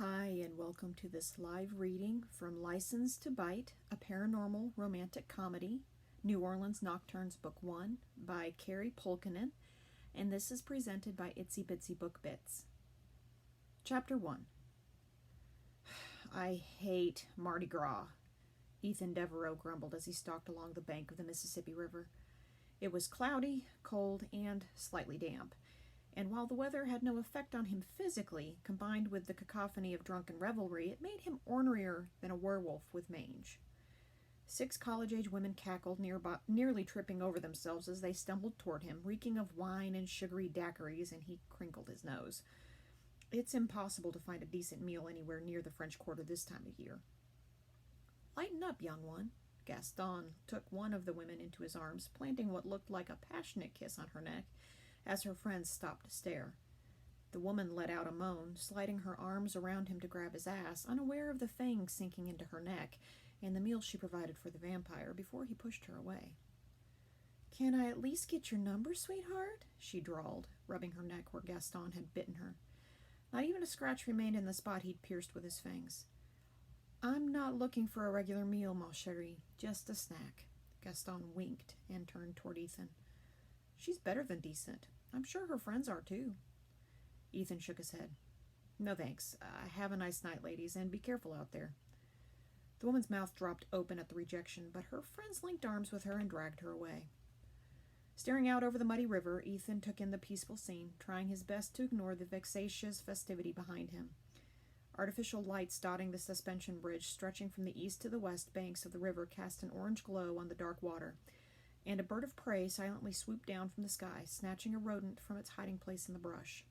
Hi, and welcome to this live reading from License to Bite, a paranormal romantic comedy, New Orleans Nocturnes Book 1 by Carrie Pulkinen, and this is presented by Itsy Bitsy Book Bits. Chapter 1. I hate Mardi Gras, Ethan Devereaux grumbled as he stalked along the bank of the Mississippi River. It was cloudy, cold, and slightly damp. And while the weather had no effect on him physically, combined with the cacophony of drunken revelry, it made him ornerier than a werewolf with mange. 6 college-age women cackled, nearly tripping over themselves as they stumbled toward him, reeking of wine and sugary daiquiris, and he crinkled his nose. It's impossible to find a decent meal anywhere near the French Quarter this time of year. Lighten up, young one. Gaston took one of the women into his arms, planting what looked like a passionate kiss on her neck, as her friends stopped to stare. The woman let out a moan, sliding her arms around him to grab his ass, unaware of the fangs sinking into her neck and the meal she provided for the vampire before he pushed her away. "Can I at least get your number, sweetheart?" she drawled, rubbing her neck where Gaston had bitten her. Not even a scratch remained in the spot he'd pierced with his fangs. "I'm not looking for a regular meal, ma chérie, just a snack." Gaston winked and turned toward Ethan. "She's better than decent. I'm sure her friends are, too." Ethan shook his head. "No thanks. Have a nice night, ladies, and be careful out there." The woman's mouth dropped open at the rejection, but her friends linked arms with her and dragged her away. Staring out over the muddy river, Ethan took in the peaceful scene, trying his best to ignore the vexatious festivity behind him. Artificial lights dotting the suspension bridge stretching from the east to the west banks of the river cast an orange glow on the dark water, and a bird of prey silently swooped down from the sky, snatching a rodent from its hiding place in the brush,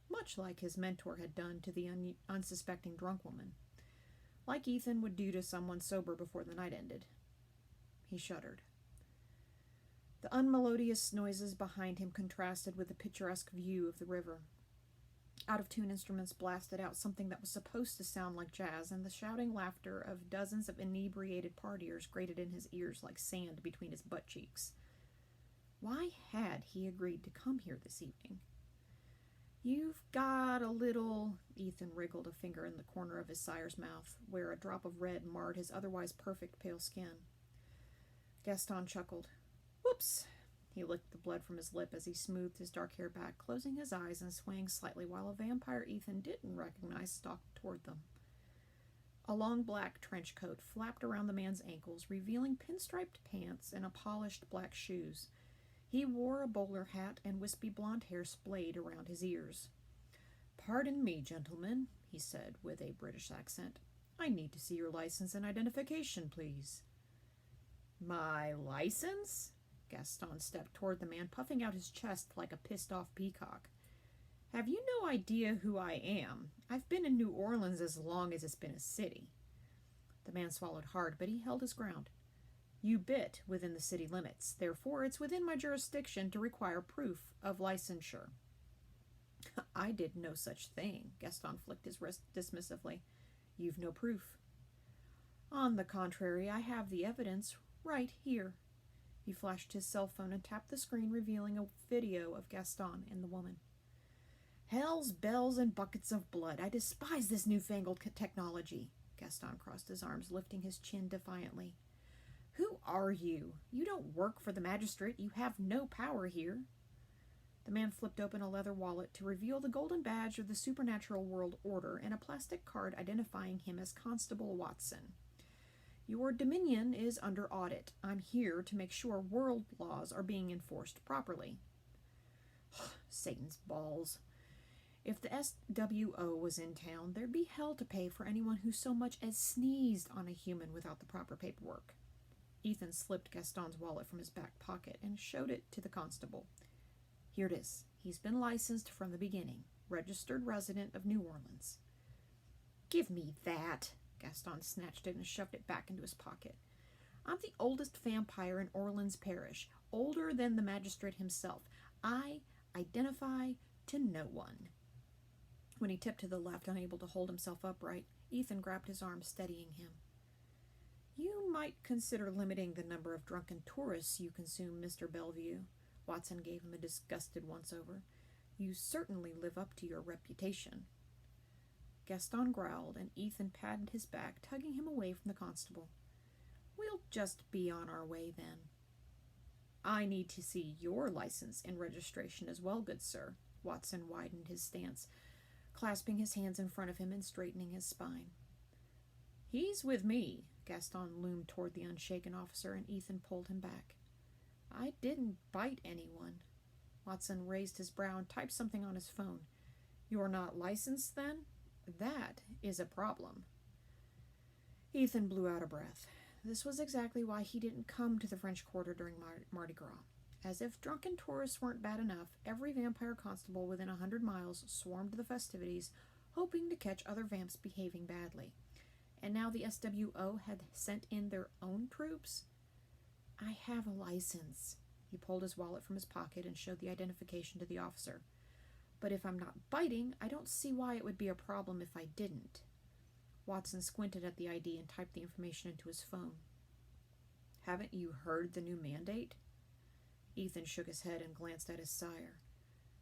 much like his mentor had done to the unsuspecting drunk woman, like Ethan would do to someone sober before the night ended. He shuddered. The unmelodious noises behind him contrasted with the picturesque view of the river. Out-of-tune instruments blasted out something that was supposed to sound like jazz, and the shouting laughter of dozens of inebriated partiers grated in his ears like sand between his butt cheeks. Why had he agreed to come here this evening? "You've got a little..." Ethan wriggled a finger in the corner of his sire's mouth, where a drop of red marred his otherwise perfect pale skin. Gaston chuckled. "Whoops!" He licked the blood from his lip as he smoothed his dark hair back, closing his eyes and swaying slightly while a vampire Ethan didn't recognize stalked toward them. A long black trench coat flapped around the man's ankles, revealing pinstriped pants and polished black shoes. He wore a bowler hat, and wispy blonde hair splayed around his ears. "Pardon me, gentlemen," he said with a British accent. "I need to see your license and identification, please." "My license?" Gaston stepped toward the man, puffing out his chest like a pissed-off peacock. "Have you no idea who I am? I've been in New Orleans as long as it's been a city." The man swallowed hard, but he held his ground. "You bit within the city limits. Therefore, it's within my jurisdiction to require proof of licensure." "I did no such thing." Gaston flicked his wrist dismissively. "You've no proof." "On the contrary, I have the evidence right here." He flashed his cell phone and tapped the screen, revealing a video of Gaston and the woman. "Hell's bells and buckets of blood. I despise this newfangled technology." Gaston crossed his arms, lifting his chin defiantly. "Who are you? You don't work for the magistrate. You have no power here." The man flipped open a leather wallet to reveal the golden badge of the Supernatural World Order and a plastic card identifying him as Constable Watson. "Your dominion is under audit. I'm here to make sure world laws are being enforced properly." Satan's balls. If the SWO was in town, there'd be hell to pay for anyone who so much as sneezed on a human without the proper paperwork. Ethan slipped Gaston's wallet from his back pocket and showed it to the constable. "Here it is. He's been licensed from the beginning. Registered resident of New Orleans." "Give me that!" Gaston snatched it and shoved it back into his pocket. "I'm the oldest vampire in Orleans Parish, older than the magistrate himself. I identify to no one." When he tipped to the left, unable to hold himself upright, Ethan grabbed his arm, steadying him. "You might consider limiting the number of drunken tourists you consume, Mr. Bellevue." Watson gave him a disgusted once-over. "You certainly live up to your reputation." Gaston growled, and Ethan patted his back, tugging him away from the constable. "We'll just be on our way, then." "I need to see your license and registration as well, good sir." Watson widened his stance, clasping his hands in front of him and straightening his spine. "He's with me." Gaston loomed toward the unshaken officer, and Ethan pulled him back. "I didn't bite anyone." Watson raised his brow and typed something on his phone. "You're not licensed, then? That is a problem." Ethan blew out a breath. This was exactly why he didn't come to the French Quarter during Mardi Gras. As if drunken tourists weren't bad enough, every vampire constable within 100 miles swarmed to the festivities, hoping to catch other vamps behaving badly. And now the SWO had sent in their own troops? "I have a license." He pulled his wallet from his pocket and showed the identification to the officer. "But if I'm not biting, I don't see why it would be a problem if I didn't." Watson squinted at the ID and typed the information into his phone. "Haven't you heard the new mandate?" Ethan shook his head and glanced at his sire.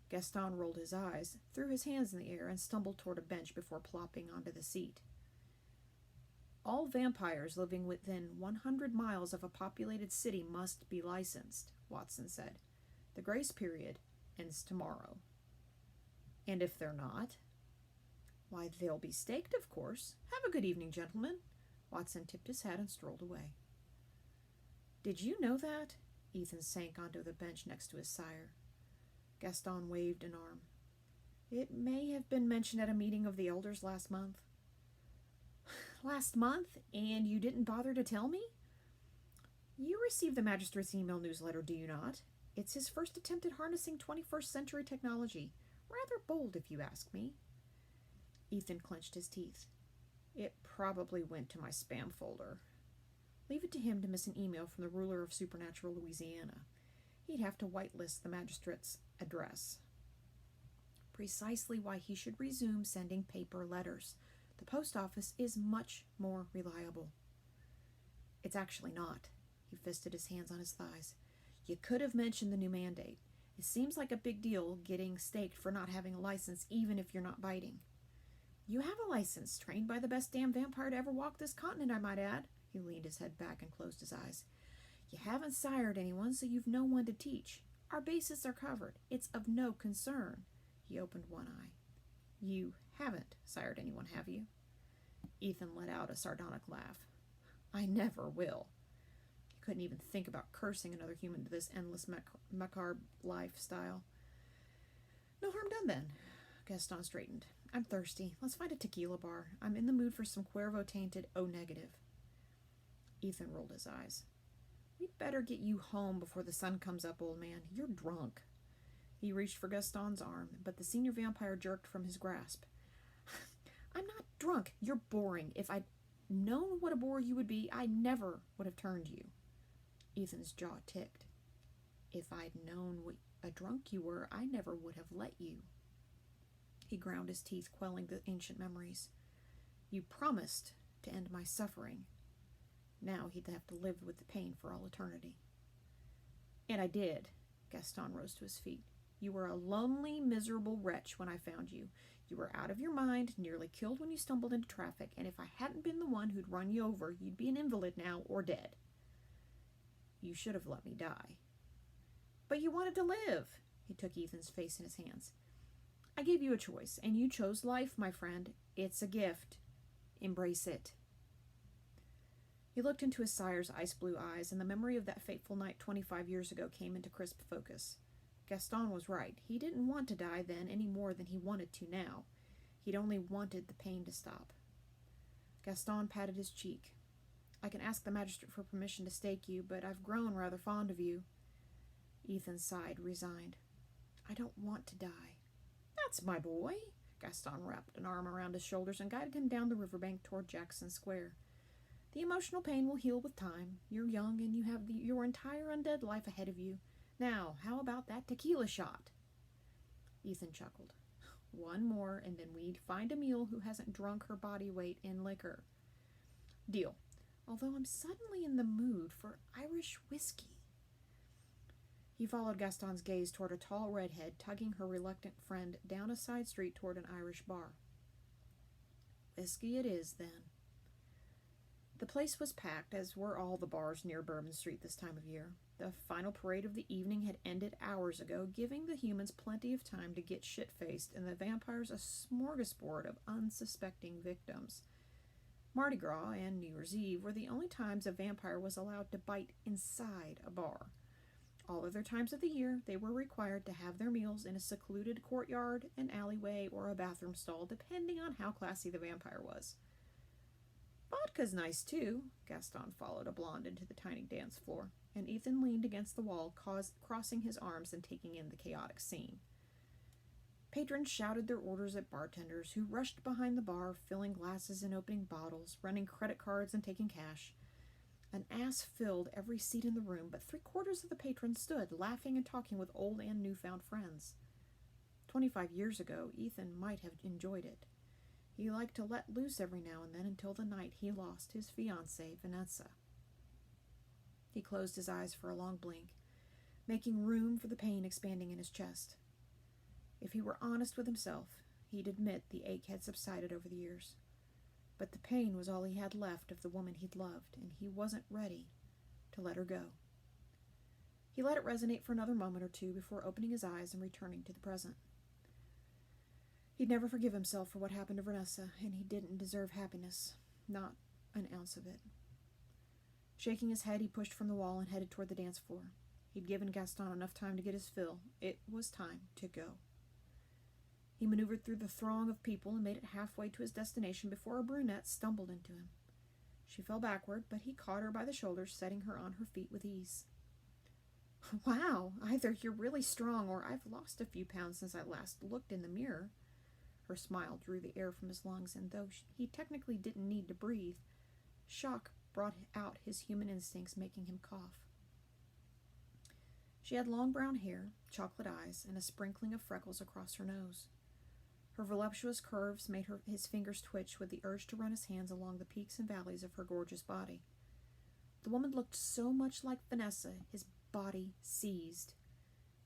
Gaston rolled his eyes, threw his hands in the air, and stumbled toward a bench before plopping onto the seat. "All vampires living within 100 miles of a populated city must be licensed," Watson said. "The grace period ends tomorrow." "And if they're not?" "Why, they'll be staked, of course. Have a good evening, gentlemen." Watson tipped his hat and strolled away. "Did you know that?" Ethan sank onto the bench next to his sire. Gaston waved an arm. "It may have been mentioned at a meeting of the elders last month." "Last month? And you didn't bother to tell me?" "You receive the magistrate's email newsletter, do you not? It's his first attempt at harnessing 21st century technology. Rather bold, if you ask me." Ethan clenched his teeth. "It probably went to my spam folder." Leave it to him to miss an email from the ruler of supernatural Louisiana. He'd have to whitelist the magistrate's address. Precisely why he should resume sending paper letters. The post office is much more reliable. "It's actually not." He fisted his hands on his thighs. "You could have mentioned the new mandate. It seems like a big deal getting staked for not having a license, even if you're not biting." "You have a license, trained by the best damn vampire to ever walk this continent, I might add." He leaned his head back and closed his eyes. "You haven't sired anyone, so you've no one to teach. Our bases are covered. It's of no concern." He opened one eye. "You haven't sired anyone, have you?" Ethan let out a sardonic laugh. "I never will." He couldn't even think about cursing another human to this endless macabre lifestyle. "No harm done, then." Gaston straightened. "I'm thirsty. Let's find a tequila bar. I'm in the mood for some Cuervo-tainted O-negative. Ethan rolled his eyes. "We'd better get you home before the sun comes up, old man. You're drunk." He reached for Gaston's arm, but the senior vampire jerked from his grasp. "I'm not drunk. You're boring. If I'd known what a bore you would be, I never would have turned you." Ethan's jaw ticked. "If I'd known what a drunk you were, I never would have let you." He ground his teeth, quelling the ancient memories. "You promised to end my suffering." Now he'd have to live with the pain for all eternity. "And I did." Gaston rose to his feet. "You were a lonely, miserable wretch when I found you. You were out of your mind, nearly killed when you stumbled into traffic, and if I hadn't been the one who'd run you over, you'd be an invalid now or dead." "You should have let me die." "But you wanted to live." He took Ethan's face in his hands. "I gave you a choice, and you chose life, my friend. It's a gift. Embrace it." He looked into his sire's ice-blue eyes, and the memory of that fateful night 25 years ago came into crisp focus. Gaston was right. He didn't want to die then any more than he wanted to now. He'd only wanted the pain to stop. Gaston patted his cheek. "I can ask the magistrate for permission to stake you, but I've grown rather fond of you." Ethan sighed, resigned. "I don't want to die." "That's my boy." Gaston wrapped an arm around his shoulders and guided him down the riverbank toward Jackson Square. "The emotional pain will heal with time. You're young, and you have your entire undead life ahead of you. Now, how about that tequila shot?" Ethan chuckled. "One more, and then we'd find a mule who hasn't drunk her body weight in liquor." "Deal. Although I'm suddenly in the mood for Irish whiskey." He followed Gaston's gaze toward a tall redhead tugging her reluctant friend down a side street toward an Irish bar. Whiskey it is, then. The place was packed, as were all the bars near Bourbon Street this time of year. The final parade of the evening had ended hours ago, giving the humans plenty of time to get shit-faced and the vampires a smorgasbord of unsuspecting victims. Mardi Gras and New Year's Eve were the only times a vampire was allowed to bite inside a bar. All other times of the year, they were required to have their meals in a secluded courtyard, an alleyway, or a bathroom stall, depending on how classy the vampire was. Vodka's nice, too. Gaston followed a blonde into the tiny dance floor, and Ethan leaned against the wall, crossing his arms and taking in the chaotic scene. Patrons shouted their orders at bartenders, who rushed behind the bar, filling glasses and opening bottles, running credit cards and taking cash. An ass filled every seat in the room, but 3/4 of the patrons stood, laughing and talking with old and newfound friends. 25 years ago, Ethan might have enjoyed it. He liked to let loose every now and then until the night he lost his fiancée, Vanessa. He closed his eyes for a long blink, making room for the pain expanding in his chest. If he were honest with himself, he'd admit the ache had subsided over the years. But the pain was all he had left of the woman he'd loved, and he wasn't ready to let her go. He let it resonate for another moment or two before opening his eyes and returning to the present. He'd never forgive himself for what happened to Vanessa, and he didn't deserve happiness, not an ounce of it. Shaking his head, he pushed from the wall and headed toward the dance floor. He'd given Gaston enough time to get his fill. It was time to go. He maneuvered through the throng of people and made it halfway to his destination before a brunette stumbled into him. She fell backward, but he caught her by the shoulders, setting her on her feet with ease. "Wow, either you're really strong or I've lost a few pounds since I last looked in the mirror." Her smile drew the air from his lungs, and though he technically didn't need to breathe, shock brought out his human instincts, making him cough. She had long brown hair, chocolate eyes, and a sprinkling of freckles across her nose. Her voluptuous curves made his fingers twitch with the urge to run his hands along the peaks and valleys of her gorgeous body. The woman looked so much like Vanessa, his body seized.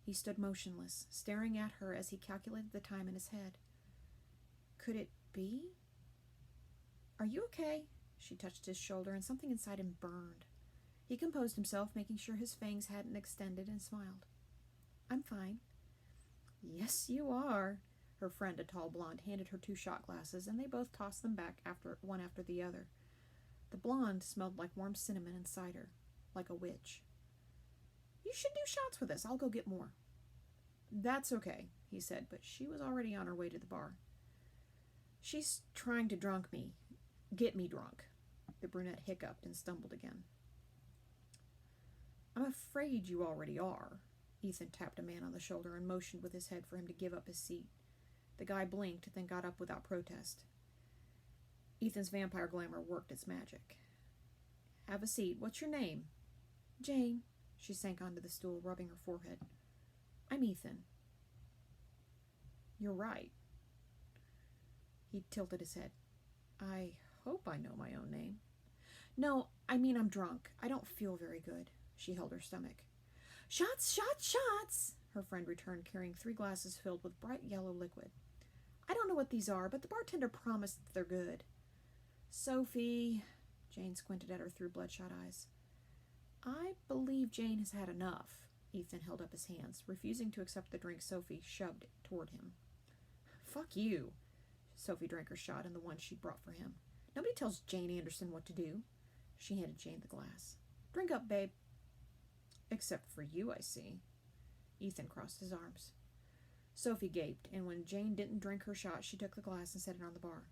He stood motionless, staring at her as he calculated the time in his head. Could it be? "Are you okay?" She touched his shoulder, and something inside him burned. He composed himself, making sure his fangs hadn't extended, and smiled. "I'm fine." "Yes, you are." Her friend, a tall blonde, handed her 2 shot glasses, and they both tossed them back one after the other. The blonde smelled like warm cinnamon and cider, like a witch. "You should do shots with us. I'll go get more." "That's okay," he said, but she was already on her way to the bar. "She's trying to get me drunk." The brunette hiccuped and stumbled again. "I'm afraid you already are." Ethan tapped a man on the shoulder and motioned with his head for him to give up his seat. The guy blinked, then got up without protest. Ethan's vampire glamour worked its magic. "Have a seat. What's your name?" "Jane." She sank onto the stool, rubbing her forehead. "I'm Ethan." "You're right." He tilted his head. "I hope I know my own name." "No, I mean I'm drunk. I don't feel very good." She held her stomach. "Shots, shots, shots!" Her friend returned, carrying 3 glasses filled with bright yellow liquid. "I don't know what these are, but the bartender promised they're good." "Sophie," Jane squinted at her through bloodshot eyes. "I believe Jane has had enough." Ethan held up his hands, refusing to accept the drink Sophie shoved toward him. "Fuck you." Sophie drank her shot and the one she'd brought for him. "Nobody tells Jane Anderson what to do." She handed Jane the glass. "Drink up, babe." "Except for you, I see." Ethan crossed his arms. Sophie gaped, and when Jane didn't drink her shot, she took the glass and set it on the bar.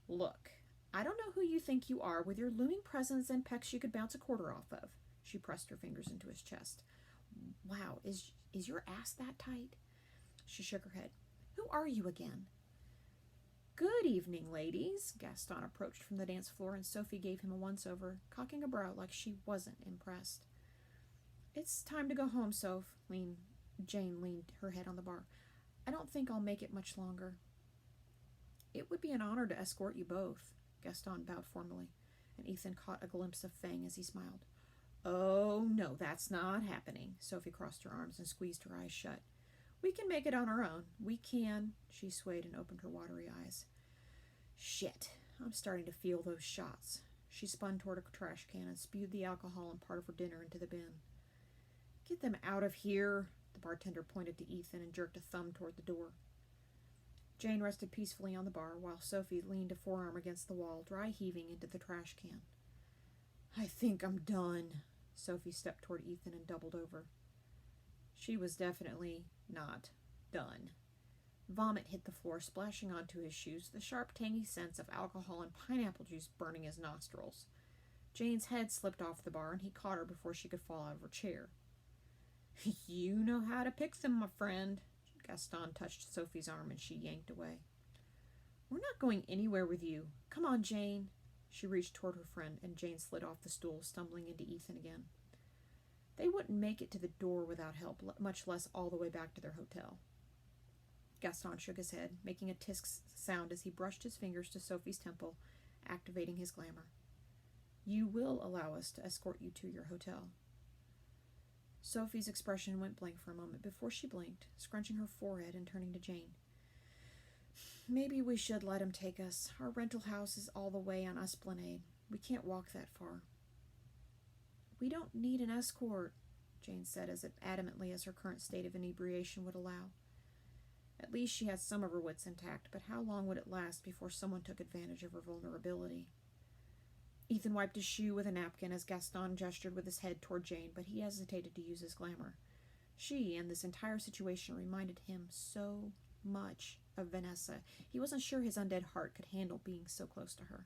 "Look, I don't know who you think you are with your looming presence and pecs you could bounce a quarter off of." She pressed her fingers into his chest. "Wow, is your ass that tight?" She shook her head. "Who are you again?" "Good evening, ladies." Gaston approached from the dance floor, and Sophie gave him a once-over, cocking a brow like she wasn't impressed. "It's time to go home, Soph." Jane leaned her head on the bar. "I don't think I'll make it much longer." "It would be an honor to escort you both." Gaston bowed formally, and Ethan caught a glimpse of Fang as he smiled. "Oh, no, that's not happening." Sophie crossed her arms and squeezed her eyes shut. "We can make it on our own. We can." She swayed and opened her watery eyes. "Shit. I'm starting to feel those shots. She spun toward a trash can and spewed the alcohol and part of her dinner into the bin. Get them out of here. The bartender pointed to Ethan and jerked a thumb toward the door. Jane rested peacefully on the bar while Sophie leaned a forearm against the wall, dry heaving into the trash can. I think I'm done. Sophie stepped toward Ethan and doubled over. She was definitely not done. Vomit hit the floor, splashing onto his shoes, the sharp, tangy scents of alcohol and pineapple juice burning his nostrils. Jane's head slipped off the bar, and he caught her before she could fall out of her chair. You know how to pick them, my friend. Gaston touched Sophie's arm, and she yanked away. We're not going anywhere with you. Come on, Jane. She reached toward her friend, and Jane slid off the stool, stumbling into Ethan again. They wouldn't make it to the door without help, much less all the way back to their hotel. Gaston shook his head, making a tisk sound as he brushed his fingers to Sophie's temple, activating his glamour. You will allow us to escort you to your hotel. Sophie's expression went blank for a moment before she blinked, scrunching her forehead and turning to Jane. Maybe we should let him take us. Our rental house is all the way on Esplanade. We can't walk that far. We don't need an escort, Jane said as adamantly as her current state of inebriation would allow. At least she had some of her wits intact, but how long would it last before someone took advantage of her vulnerability? Ethan wiped his shoe with a napkin as Gaston gestured with his head toward Jane, but he hesitated to use his glamour. She and this entire situation reminded him so much of Vanessa. He wasn't sure his undead heart could handle being so close to her.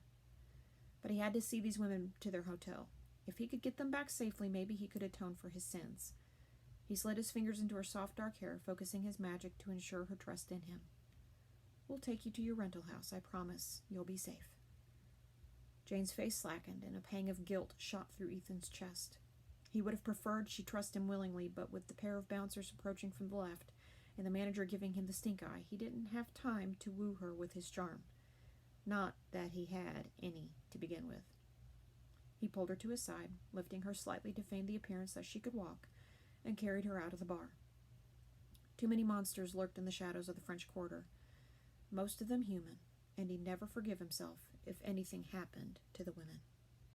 But he had to see these women to their hotel. If he could get them back safely, maybe he could atone for his sins. He slid his fingers into her soft dark hair, focusing his magic to ensure her trust in him. We'll take you to your rental house, I promise. You'll be safe. Jane's face slackened, and a pang of guilt shot through Ethan's chest. He would have preferred she trust him willingly, but with the pair of bouncers approaching from the left, and the manager giving him the stink eye, he didn't have time to woo her with his charm. Not that he had any to begin with. He pulled her to his side, lifting her slightly to feign the appearance that she could walk, and carried her out of the bar. Too many monsters lurked in the shadows of the French Quarter, most of them human, and he'd never forgive himself if anything happened to the women.